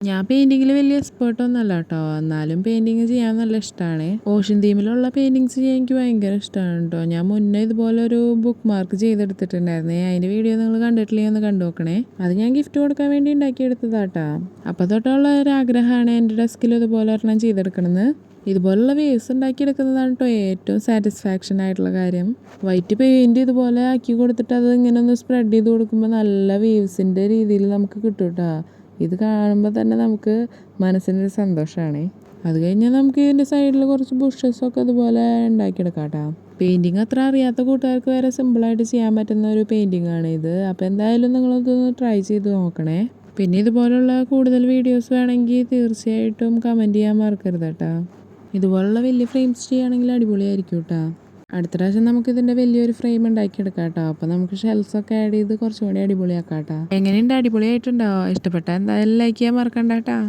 ഞാൻ പെയിൻറ്റിങ്ങിൽ വലിയ എക്സ്പേർട്ടൊന്നുമല്ല കേട്ടോ. എന്നാലും പെയിൻറ്റിങ് ചെയ്യാൻ നല്ല ഇഷ്ടമാണ്. ഓഷ്യൻ തീമിലുള്ള പെയിൻറ്റിങ്സ് ചെയ്യാൻ എനിക്ക് ഭയങ്കര ഇഷ്ടമാണ് കേട്ടോ. ഞാൻ മുന്നേ ഇതുപോലെ ഒരു ബുക്ക് മാർക്ക് ചെയ്തെടുത്തിട്ടുണ്ടായിരുന്നേ. അതിൻ്റെ വീഡിയോ നിങ്ങൾ കണ്ടിട്ടില്ലെങ്കിൽ ഒന്ന് കണ്ടു നോക്കണേ. അത് ഞാൻ ഗിഫ്റ്റ് കൊടുക്കാൻ വേണ്ടി ഉണ്ടാക്കിയെടുത്തതാട്ടാ. അപ്പോൾ തൊട്ടുള്ള ഒരു ആഗ്രഹമാണ് എൻ്റെ ഡെസ്കിൽ ഇതുപോലെ ഒരെണ്ണം ചെയ്തെടുക്കണമെന്ന്. ഇതുപോലുള്ള വേവ്സ് ഉണ്ടാക്കിയെടുക്കുന്നതാണ് കേട്ടോ ഏറ്റവും സാറ്റിസ്ഫാക്ഷൻ ആയിട്ടുള്ള കാര്യം. വൈറ്റ് പെയിൻറ്റ് ഇതുപോലെ ആക്കി കൊടുത്തിട്ട് അത് ഇങ്ങനെ ഒന്ന് സ്പ്രെഡ് ചെയ്ത് കൊടുക്കുമ്പോൾ നല്ല വേവ്സിൻ്റെ രീതിയിൽ നമുക്ക് കിട്ടും കേട്ടോ. ഇത് കാണുമ്പോൾ തന്നെ നമുക്ക് മനസ്സിനൊരു സന്തോഷമാണ്. അത് കഴിഞ്ഞാൽ നമുക്ക് ഇതിൻ്റെ സൈഡിൽ കുറച്ച് ബുഷസൊക്കെ അതുപോലെ ഉണ്ടാക്കിയെടുക്കാം കേട്ടോ. പെയിൻറ്റിങ് അത്ര അറിയാത്ത കൂട്ടുകാർക്ക് വരെ സിമ്പിളായിട്ട് ചെയ്യാൻ പറ്റുന്ന ഒരു പെയിൻറ്റിങ് ആണ് ഇത്. അപ്പോൾ എന്തായാലും നിങ്ങളതൊന്ന് ട്രൈ ചെയ്ത് നോക്കണേ. പിന്നെ ഇതുപോലുള്ള കൂടുതൽ വീഡിയോസ് വേണമെങ്കിൽ തീർച്ചയായിട്ടും കമൻറ്റ് ചെയ്യാൻ മറക്കരുത് കേട്ടോ. ഇതുപോലുള്ള വലിയ ഫ്രെയിംസ് ചെയ്യുകയാണെങ്കിൽ അടിപൊളിയായിരിക്കും കേട്ടോ. അടുത്ത പ്രാവശ്യം നമുക്ക് ഇതിൻ്റെ വലിയൊരു ഫ്രെയിം ഉണ്ടാക്കിയെടുക്കാം കേട്ടോ. അപ്പോൾ നമുക്ക് ഷെൽസൊക്കെ ആഡ് ചെയ്ത് കുറച്ചും കൂടി അടിപൊളിയാക്കാം കേട്ടോ. എങ്ങനെയുണ്ട്? അടിപൊളിയായിട്ടുണ്ടോ? ഇഷ്ടപ്പെട്ടാൽ എന്തായാലും ലൈക്ക് ചെയ്യാൻ മറക്കണ്ട കേട്ടോ.